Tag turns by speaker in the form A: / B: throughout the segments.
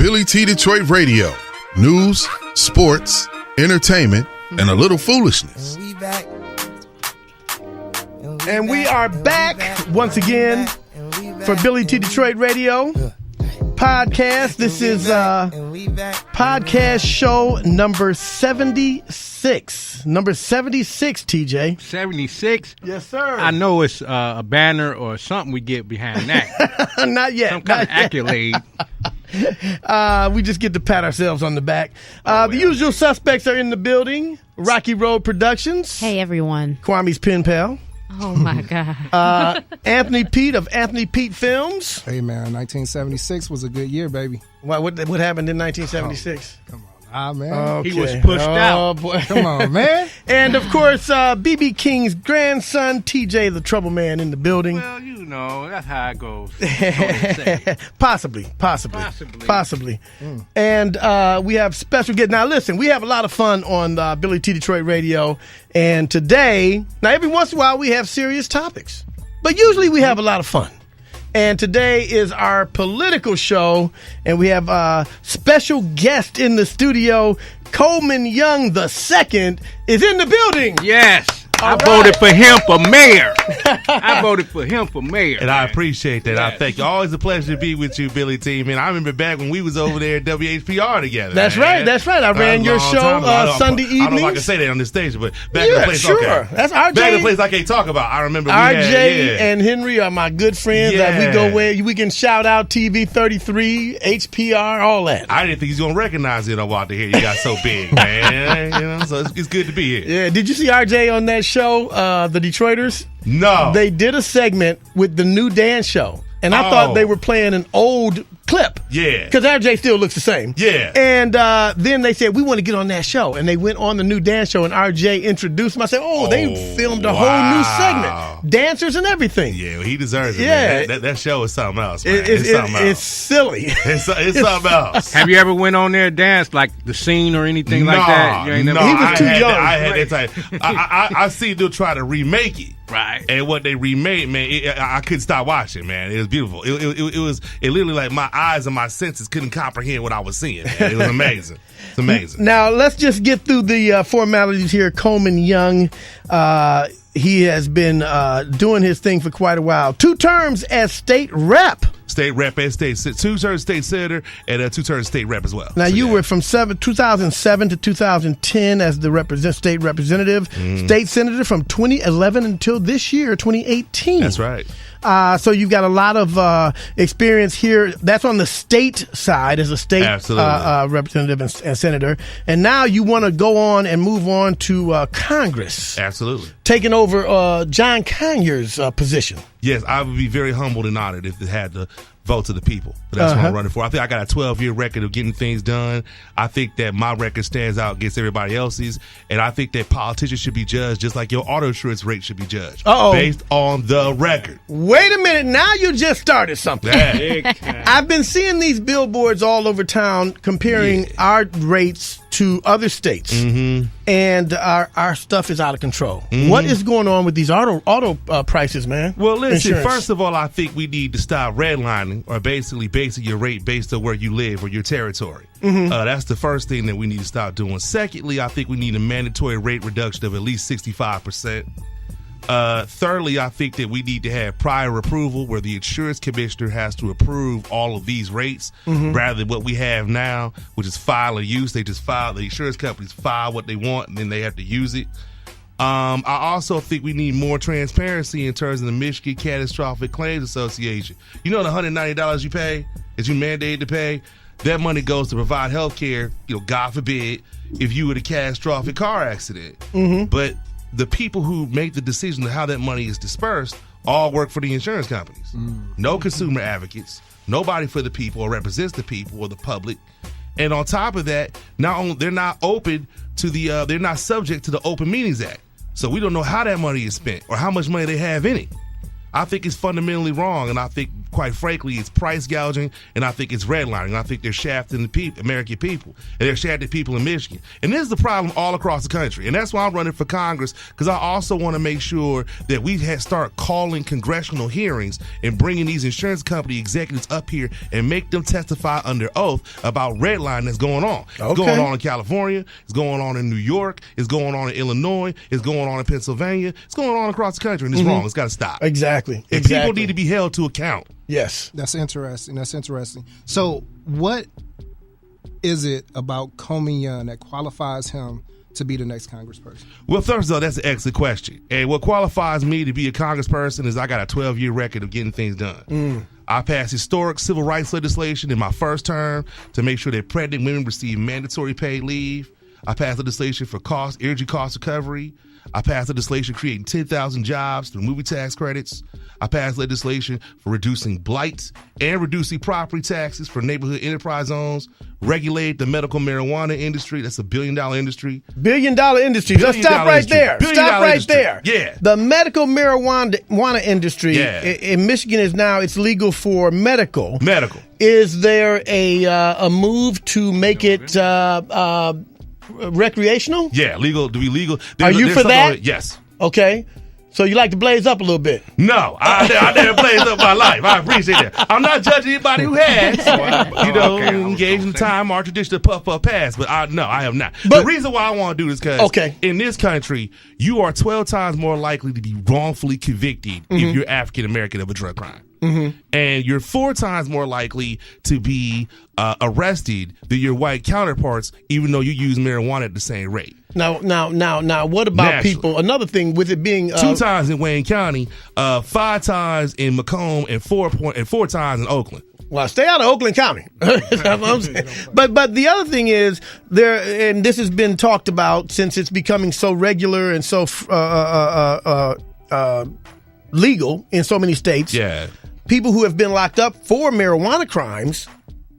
A: Billyt Detroit Radio. News, sports, entertainment, and a little foolishness.
B: And we are back once again for Billyt Detroit Radio podcast. This is podcast show number 76. Number 76, TJ.
C: 76?
B: Yes, sir.
C: I know it's a banner or something we get behind that.
B: Not yet.
C: Some kind of accolade.
B: We just get to pat ourselves on the back. The usual suspects are in the building. Rocky Road Productions.
D: Hey, everyone.
B: Kwame's pen pal.
D: Oh, my God.
B: Anthony Pete of Anthony Pete Films.
E: Hey, man, 1976 was a good year, baby.
B: What happened in 1976?
E: Come on. Man.
B: Okay.
C: He was pushed out.
B: Oh, boy.
E: Come on, man.
B: And, of course, B.B. King's grandson, TJ, the Trouble Man, in the building.
C: Well, you know, that's how it goes.
B: Possibly. And we have special guests. Now, listen, we have a lot of fun on Billyt Detroit Radio. And today, now, every once in a while, we have serious topics. But usually we have a lot of fun. And today is our political show, and we have a special guest in the studio. Coleman Young II is in the building.
C: Yes. I voted for him for mayor.
F: And I appreciate that. Yes. I thank you. Always a pleasure to be with you, Billy T. Man, I remember back when we was over there at WHPR together.
B: That's right. I ran your show Sunday evenings.
F: I don't know if I can say that on this stage, but back in the place.
B: Sure.
F: Okay.
B: That's RJ.
F: Back in the place I can't talk about. I remember
B: RJ and Henry are my good friends.
F: Yeah.
B: That we go where we can shout out TV 33, HPR, all that.
F: I didn't think he's gonna recognize it out there. He got so big, man. You know, so it's good to be here.
B: Yeah. Did you see RJ on that show, the Detroiters?
F: No.
B: They did a segment with the new dance show, and I thought they were playing an old clip.
F: Yeah.
B: Because RJ still looks the same.
F: Yeah.
B: And then they said, we want to get on that show. And they went on the new dance show, and RJ introduced him. I said, they filmed a whole new segment. Dancers and everything.
F: Yeah, well, he deserves it,
B: yeah.
F: man. That show is something else, man.
B: It's silly.
F: It's something else.
C: Have you ever went on there and danced, like the scene or anything like that? You ain't never
B: he was too young.
F: I had that type. I see them try to remake it.
C: Right.
F: And what they remade, man, I couldn't stop watching, man. It was beautiful. It was literally like my eyes and my senses couldn't comprehend what I was seeing, man. It was amazing. It's amazing.
B: Now, let's just get through the formalities here. Coleman Young, he has been doing his thing for quite a while. 2 terms as state rep.
F: State rep and 2-term state senator and a 2-term state rep as well.
B: Now, you were from 2007 to 2010 as the state representative, state senator from 2011 until this year, 2018.
F: That's right.
B: So you've got a lot of experience here. That's on the state side as a state representative and senator. And now you want to go on and move on to Congress.
F: Absolutely.
B: Taking over John Conyers' position.
F: Yes, I would be very humbled and honored if it had the vote to the people. But that's what I'm running for. I think I got a 12-year record of getting things done. I think that my record stands out against everybody else's. And I think that politicians should be judged just like your auto insurance rate should be judged. Based on the record.
B: Wait a minute. Now you just started something. I've been seeing these billboards all over town comparing our rates to other states. And our stuff is out of control. What is going on with these auto prices, man?
F: Well, listen,
B: Insurance.
F: first of all, I think we need to stop redlining or basically basing your rate based on where you live or your territory. That's the first thing that we need to stop doing. Secondly, I think we need a mandatory rate reduction of at least 65%. Thirdly, I think that we need to have prior approval where the insurance commissioner has to approve all of these rates rather than what we have now, which is file and use. They just file, the insurance companies file what they want and then they have to use it. I also think we need more transparency in terms of the Michigan Catastrophic Claims Association. You know the $190 you pay that you mandated to pay? That money goes to provide health care, God forbid, if you were in a catastrophic car accident. But the people who make the decision of how that money is dispersed all work for the insurance companies. No consumer advocates, nobody for the people or represents the people or the public. And on top of that, they're not open to they're not subject to the Open Meetings Act. So we don't know how that money is spent or how much money they have in it. I think it's fundamentally wrong, and I think quite frankly, it's price gouging, and I think it's redlining. I think they're shafting the American people, and they're shafting people in Michigan. And this is the problem all across the country, and that's why I'm running for Congress, because I also want to make sure that we start calling congressional hearings and bringing these insurance company executives up here and make them testify under oath about redlining that's going on. It's going on in California. It's going on in New York. It's going on in Illinois. It's going on in Pennsylvania. It's going on across the country, and it's wrong. It's got to stop.
B: Exactly.
F: And people need to be held to account.
B: Yes.
E: That's interesting. So what is it about COLEMAN that qualifies him to be the next congressperson?
F: Well, first of all, that's an excellent question. And what qualifies me to be a congressperson is I got a 12-year record of getting things done. I passed historic civil rights legislation in my first term to make sure that pregnant women receive mandatory paid leave. I passed legislation for energy cost recovery. I passed legislation creating 10,000 jobs through movie tax credits. I passed legislation for reducing blight and reducing property taxes for neighborhood enterprise zones, regulated the medical marijuana industry. That's a $1 billion industry.
B: $1 billion industry. Let's stop right there. Stop right there.
F: Yeah.
B: The medical marijuana industry in Michigan is now, it's legal for medical.
F: Medical.
B: Is there a move to make it recreational?
F: Yeah, legal. To be legal.
B: Are you for that?
F: Yes.
B: Okay. So you like to blaze up a little bit?
F: No, I never blazed up my life. I appreciate that. I'm not judging anybody who has, engaged in time or tradition to puff pass, but I have not. But the reason why I want to do this because in this country, you are 12 times more likely to be wrongfully convicted if you're African American of a drug crime. And you're 4 times more likely to be arrested than your white counterparts, even though you use marijuana at the same rate.
B: Now, what about people? Another thing with it being
F: 2 times in Wayne County, 5 times in Macomb, and 4 times in Oakland.
B: Well, stay out of Oakland County. That's what I'm saying. But the other thing is and this has been talked about since it's becoming so regular and so legal in so many states.
F: Yeah.
B: People who have been locked up for marijuana crimes,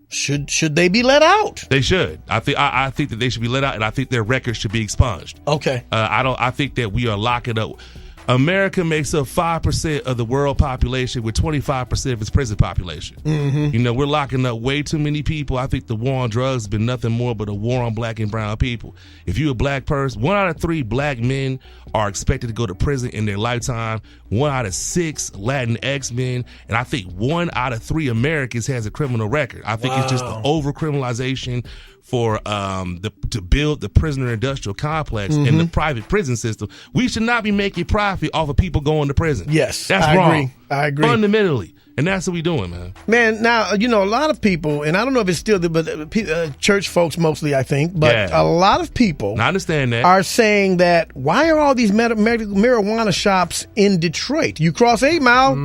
B: should they be let out?
F: They should. I think that they should be let out, and I think their records should be expunged.
B: Okay.
F: I think that we are locking up. America makes up 5% of the world population with 25% of its prison population. We're locking up way too many people. I think the war on drugs has been nothing more but a war on black and brown people. If you're a black person, 1 out of 3 black men are expected to go to prison in their lifetime. 1 out of 6 Latinx men, and I think 1 out of 3 Americans has a criminal record. I think it's just the over-criminalization for to build the prisoner industrial complex and the private prison system. We should not be making profit off of people going to prison.
B: Yes,
F: that's wrong.
B: I agree.
F: Fundamentally. And that's what we're doing, man.
B: Man, now, a lot of people, and I don't know if it's still but church folks mostly, I think, but a lot of people
F: I understand that.
B: Are saying that, why are all these marijuana shops in Detroit? You cross 8 Mile,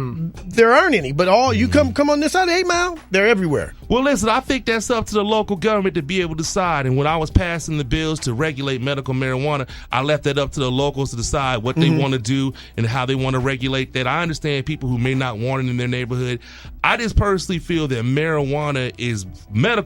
B: there aren't any, but you come on this side of 8 Mile, they're everywhere.
F: Well, listen, I think that's up to the local government to be able to decide. And when I was passing the bills to regulate medical marijuana, I left that up to the locals to decide what they want to do and how they want to regulate that. I understand people who may not want it in their neighborhood. I just personally feel that medical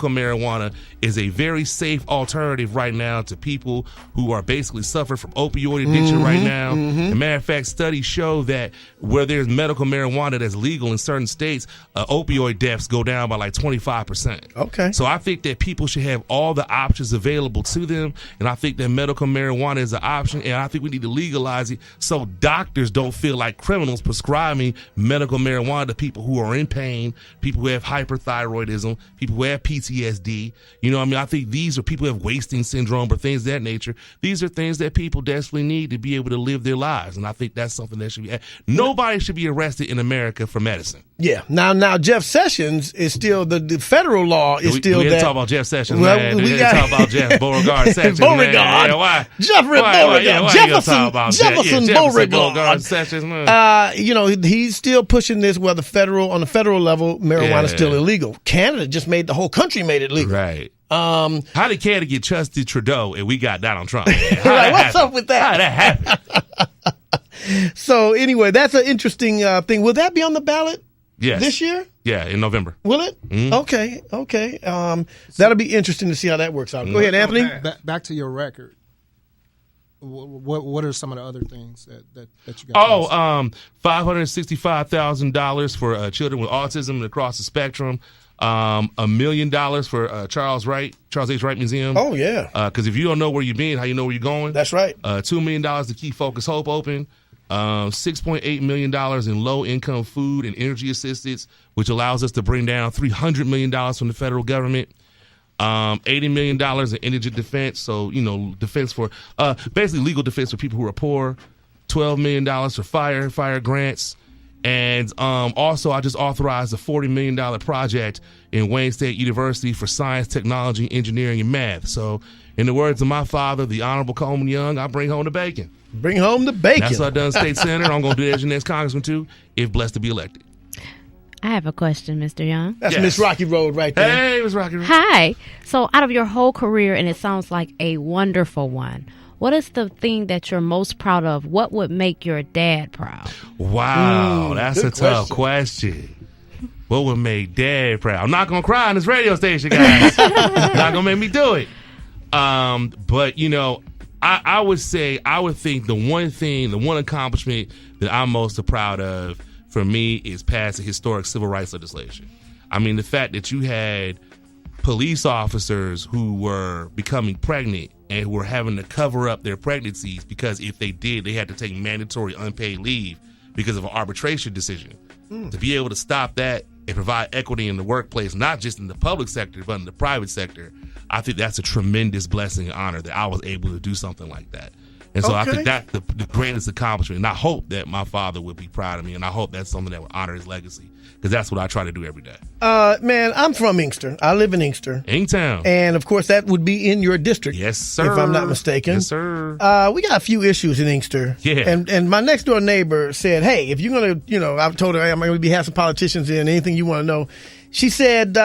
F: marijuana is a very safe alternative right now to people who are basically suffering from opioid addiction right now. As a matter of fact, studies show that where there's medical marijuana that's legal in certain states, opioid deaths go down by like 25%.
B: Okay.
F: So I think that people should have all the options available to them, and I think that medical marijuana is an option, and I think we need to legalize it so doctors don't feel like criminals prescribing medical marijuana to people who are in pain, people who have hyperthyroidism, people who have PTSD. I think these are people who have wasting syndrome or things of that nature. These are things that people desperately need to be able to live their lives, and I think that's something that should be. Nobody should be arrested in America for medicine.
B: Yeah. Now Jeff Sessions is still the federal law is still
F: we
B: that.
F: We talk about Jeff Sessions,
B: well,
F: man.
B: We
F: got to talk about Jeff Beauregard Sessions.
B: Beauregard.
F: Man. Why?
B: Jeffrey Beauregard.
F: Jefferson
B: Beauregard.
F: Sessions, man.
B: He's still pushing this where on the federal level, marijuana is still illegal. Canada just the whole country made it legal.
F: Right. How did Canada get Justin Trudeau and we got Donald Trump?
B: Right, what's up with that?
F: How did that happen?
B: So anyway, that's an interesting thing. Will that be on the ballot?
F: Yes.
B: This year?
F: Yeah, in November.
B: Will it? Okay. That'll be interesting to see how that works out. Go ahead, Anthony.
E: Back to your record. what are some of the other things that you got?
F: $565,000 for children with autism across the spectrum. $1 million for Charles H. Wright Museum.
B: Oh, yeah.
F: Because if you don't know where you've been, how you know where you're going?
B: That's right.
F: $2 million to keep Focus Hope open. $6.8 million in low-income food and energy assistance, which allows us to bring down $300 million from the federal government. $80 million in indigent defense, so, defense for, basically legal defense for people who are poor. $12 million for fire grants. And also, I just authorized a $40 million project in Wayne State University for science, technology, engineering, and math. So, in the words of my father, the Honorable Coleman Young, I bring home the bacon.
B: Bring home the bacon.
F: That's what I've done, state senator. I'm going to do that as your next congressman, too, if blessed to be elected.
D: I have a question, Mr. Young.
B: That's Miss Rocky Road right there.
F: Hey, Miss Rocky Road.
D: Hi. So out of your whole career, and it sounds like a wonderful one, what is the thing that you're most proud of? What would make your dad proud?
F: Wow, that's a tough question. What would make Dad proud? I'm not going to cry on this radio station, guys. Not going to make me do it. But, I would think the one accomplishment that I'm most proud of for me is passing historic civil rights legislation. I mean, the fact that you had police officers who were becoming pregnant and who were having to cover up their pregnancies because if they did, they had to take mandatory unpaid leave because of an arbitration decision. To be able to stop that and provide equity in the workplace, not just in the public sector, but in the private sector, I think that's a tremendous blessing and honor that I was able to do something like that. And so I think that's the greatest accomplishment. And I hope that my father would be proud of me, and I hope that's something that would honor his legacy, because that's what I try to do every day.
B: Man, I'm from Inkster. I live in Inkster.
F: Inktown.
B: And, of course, that would be in your district.
F: Yes, sir.
B: If I'm not mistaken.
F: Yes, sir.
B: We got a few issues in Inkster.
F: Yeah.
B: And my next door neighbor said, hey, if you're going to, I've told her I'm going to be having some politicians in, anything you want to know. She said,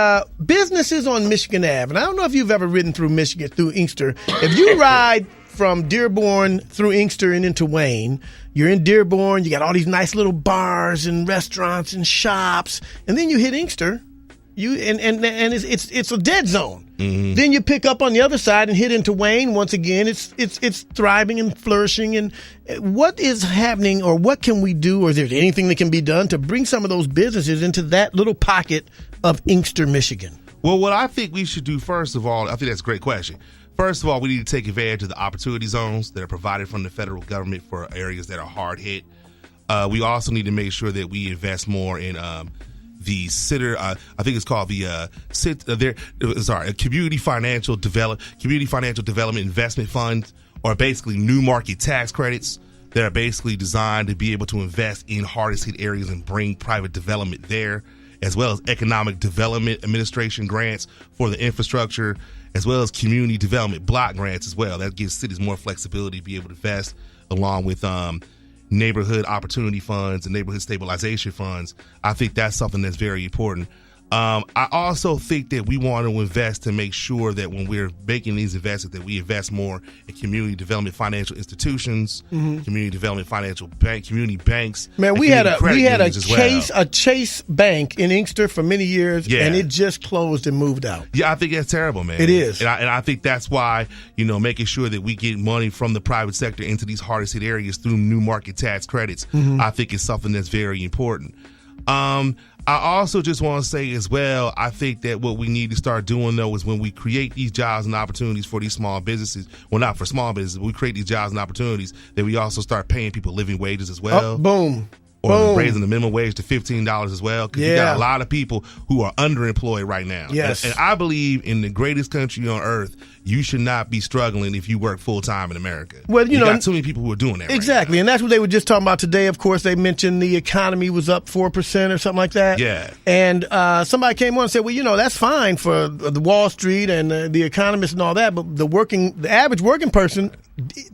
B: businesses on Michigan Ave. And I don't know if you've ever ridden through Michigan, through Inkster. If you ride from Dearborn through Inkster and into Wayne, you're in Dearborn, you got all these nice little bars and restaurants and shops, and then you hit Inkster, and it's a dead zone. Mm-hmm. Then you pick up on the other side and hit into Wayne. Once again, it's thriving and flourishing. And what is happening, or what can we do, or is there anything that can be done to bring some of those businesses into that little pocket of Inkster, Michigan?
F: Well, what I think we should do, first of all, I think that's a great question. First of all, we need to take advantage of the opportunity zones that are provided from the federal government for areas that are hard hit. We also need to make sure that we invest more in the I think it's called the Community Financial Development Investment Fund, or basically new market tax credits that are basically designed to be able to invest in hardest hit areas and bring private development there, as well as Economic Development Administration grants for the infrastructure, as well as community development block grants as well. That gives cities more flexibility to be able to invest, along with neighborhood opportunity funds and neighborhood stabilization funds. I think that's something that's very important. I also think that we want to invest to make sure that when we're making these investments, that we invest more in community development financial institutions, community development financial community banks.
B: Man, we had a Chase Bank in Inkster for many years, and it just closed and moved out.
F: Yeah, I think that's terrible, man.
B: It is.
F: And I think that's why, making sure that we get money from the private sector into these hardest hit areas through new market tax credits, I think is something that's very important. I also just want to say as well, I think that what we need to start doing, though, is when we create these jobs and opportunities for these small businesses, well, not for small businesses, but we create these jobs and opportunities, that we also start paying people living wages as well.
B: Boom.
F: Or raising the minimum wage to $15 as well. Because you got a lot of people who are underemployed right now.
B: Yes.
F: And I believe in the greatest country on earth, you should not be struggling if you work full time in America. Well, you got too many people who are doing that.
B: Exactly.
F: Right now.
B: And that's what they were just talking about today. Of course, they mentioned the economy was up 4% or something like that.
F: Yeah.
B: And somebody came on and said, well, that's fine for the Wall Street and the economists and all that, but the average working person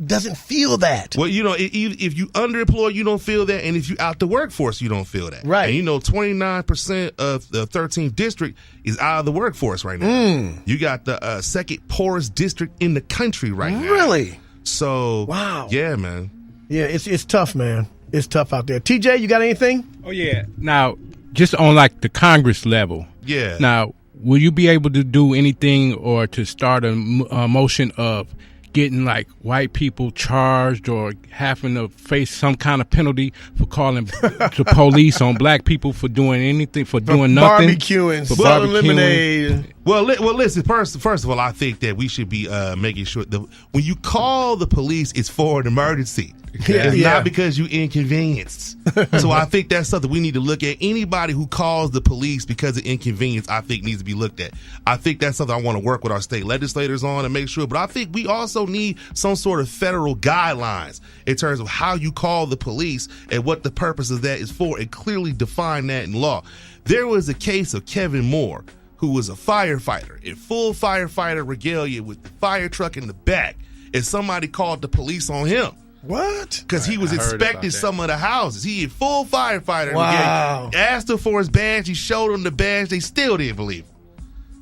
B: doesn't feel that.
F: Well, if you underemployed, you don't feel that, and if you out the workforce, you don't feel that.
B: Right.
F: And 29% of the 13th district is out of the workforce right now. You got the second poorest district in the country right now.
B: Really?
F: So,
B: wow.
F: Yeah, man.
B: Yeah, it's tough, man. It's tough out there. TJ, you got anything?
C: Oh, yeah. Now, just on like the Congress level.
F: Yeah.
C: Now, will you be able to do anything or to start a motion of getting like white people charged or having to face some kind of penalty for calling the police on black people for doing anything, for doing nothing.
B: Barbecuing,
C: For
B: selling
C: barbecuing.
B: lemonade.
F: Well, listen. First of all, I think that we should be making sure that when you call the police, it's for an emergency. It's not because you inconvenienced. So I think that's something we need to look at. Anybody who calls the police because of inconvenience, I think needs to be looked at. I think that's something I want to work with our state legislators on and make sure. But I think we also need some sort of federal guidelines in terms of how you call the police and what the purpose of that is for, and clearly define that in law. There was a case of Kevin Moore, who was a firefighter in full firefighter regalia with the fire truck in the back, and somebody called the police on him.
B: What?
F: Because he was
C: I heard
F: inspecting
C: about that.
F: some of the houses. He had full firefighter.
B: Wow.
F: regalia. Asked him for his badge. He showed him the badge. They still didn't believe him.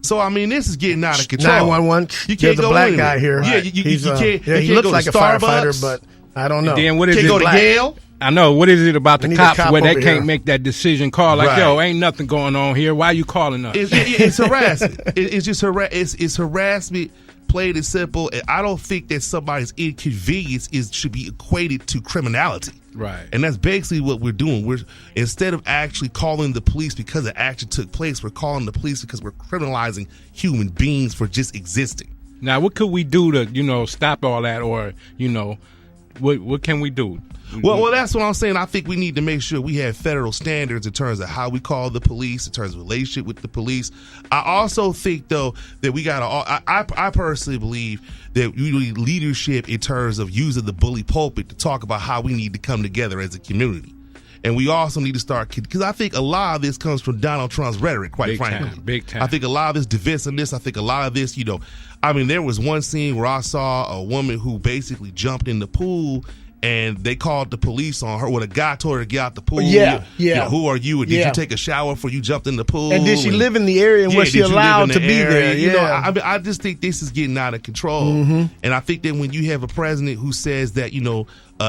F: So, I mean, this is getting out of control.
B: 911.
F: You can't
B: There's a
F: go
B: black
F: anywhere.
B: guy here.
F: Yeah, you
B: He's,
F: can't.
B: yeah,
F: You
B: he
F: can't
B: looks
F: go
B: like
F: to
B: a firefighter,
F: Starbucks.
B: but I don't know.
C: Then what is
F: Can't
C: it?
F: go to
C: like-
F: Yale.
C: I know. What is it about
B: We
C: the
B: need a
C: cops
B: cop
C: where they
B: over
C: can't
B: here.
C: make that decision call? Like,
F: Right.
C: yo, ain't nothing going on here. Why you calling us?
F: It's harassment. It's just it's harassment, plain and simple. And I don't think that somebody's inconvenience should be equated to criminality.
C: Right.
F: And that's basically what we're doing. We're, instead of actually calling the police because it actually took place, we're calling the police because we're criminalizing human beings for just existing.
C: Now, what could we do to, stop all that, or, what can we do?
F: Well, that's what I'm saying. I think we need to make sure we have federal standards in terms of how we call the police, in terms of relationship with the police. I also think, though, that we got to, I personally believe that we need leadership in terms of using the bully pulpit to talk about how we need to come together as a community. And we also need to start, because I think a lot of this comes from Donald Trump's rhetoric, quite frankly.
C: Big time.
F: I think a lot of this divisiveness, I think a lot of this, there was one scene where I saw a woman who basically jumped in the pool, and they called the police on her when a guy told her to get out the pool.
B: Yeah.
F: Who are you? And did
B: Yeah.
F: you take a shower before you jumped in the pool?
B: And did she live in the area and was she
F: did you live
B: allowed
F: in the
B: to be
F: area?
B: there?
F: I just think this is getting out of control.
B: Mm-hmm.
F: And I think that when you have a president who says that,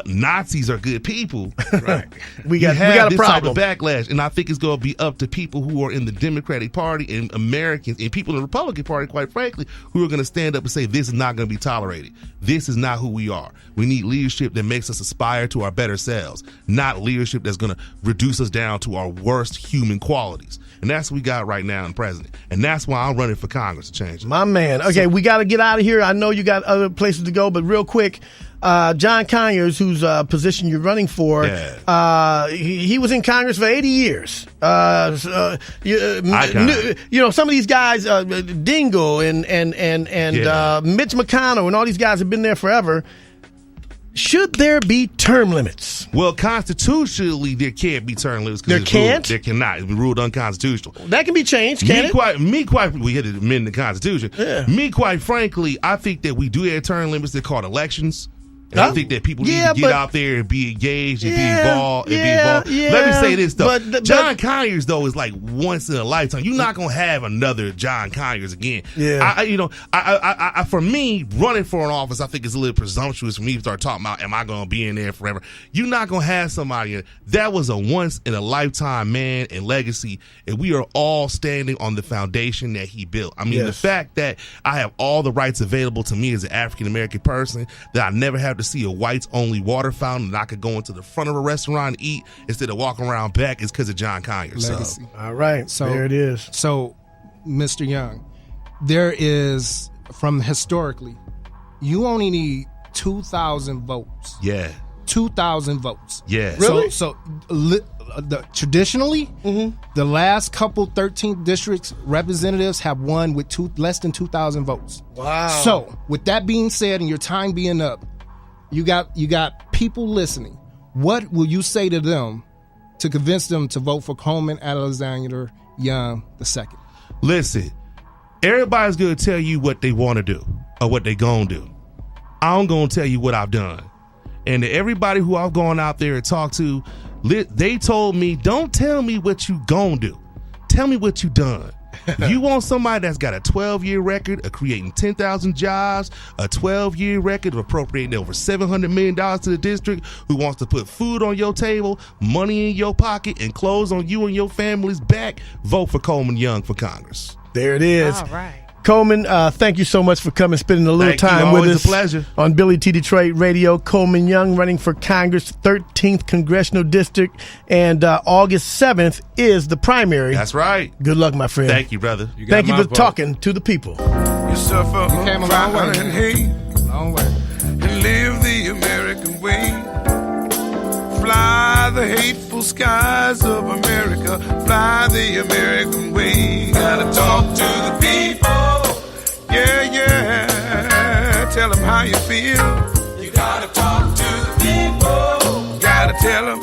F: Nazis are good people,
B: right. We
F: you
B: got
F: have
B: a
F: this
B: problem.
F: type of backlash. And I think it's going to be up to people who are in the Democratic Party and Americans and people in the Republican Party, quite frankly, who are going to stand up and say this is not going to be tolerated. This is not who we are. We need leadership that makes us aspire to our better selves, not leadership that's going to reduce us down to our worst human qualities. And that's what we got right now in president. And that's why I'm running for Congress to change it.
B: My man. Okay, we got to get out of here. I know you got other places to go, but real quick, John Conyers, whose position you're running for, he was in Congress for 80 years. Some of these guys, Dingell and Mitch McConnell and all these guys have been there forever. Should there be term limits?
F: Well, constitutionally, there can't be term limits.
B: There can't?
F: There cannot. It's been ruled unconstitutional.
B: That can be changed, can it?
F: We had to amend the Constitution.
B: Yeah.
F: Me, quite frankly, I think that we do have term limits. They're called elections. And I think that people need to get out there and be engaged and be involved. Let me say this, though. John Conyers, though, is like once in a lifetime. You're not going to have another John Conyers again.
B: Yeah.
F: For me, running for an office, I think it's a little presumptuous for me to start talking about, am I going to be in there forever? You're not going to have somebody that was a once in a lifetime man and legacy, and we are all standing on the foundation that he built. I mean, the fact that I have all the rights available to me as an African-American person, that I never have to see a whites-only water fountain, and I could go into the front of a restaurant and eat instead of walking around back, is because of John Conyers.
E: Legacy.
B: All right, so there it is.
E: So, Mr. Young, there is, from historically, you only need 2,000 votes.
F: Yeah.
E: 2,000 votes.
F: Yeah.
B: Really?
E: Traditionally, the last couple 13 districts representatives have won with less than 2,000 votes.
B: Wow.
E: So, with that being said, and your time being up, you got people listening. What will you say to them to convince them to vote for Coleman Alexander Young II?
F: Listen, everybody's going to tell you what they want to do or what they going to do. I'm going to tell you what I've done. And everybody who I've gone out there and talked to, they told me, don't tell me what you going to do. Tell me what you done. You want somebody that's got a 12-year record of creating 10,000 jobs, a 12-year record of appropriating over $700 million to the district, who wants to put food on your table, money in your pocket, and clothes on you and your family's back, vote for Coleman Young for Congress.
B: There it is.
D: All right.
B: Coleman, thank you so much for coming, spending a little
F: Thank you.
B: time with
F: Always
B: us.
F: a pleasure.
B: On Billyt Detroit Radio. Coleman Young running for Congress, 13th Congressional District, and August 7th is the primary.
F: That's right.
B: Good luck, my friend.
F: Thank you, brother.
B: Thank you
C: my
B: for
C: vote.
B: talking to the people.
G: You suffer
E: came a long way.
G: and hate
E: Long way.
G: and live the American way. Fly the hateful skies of America. Fly the American way. Gotta talk to the people. Yeah, yeah. Tell them how you feel. You gotta talk to the people. Gotta tell them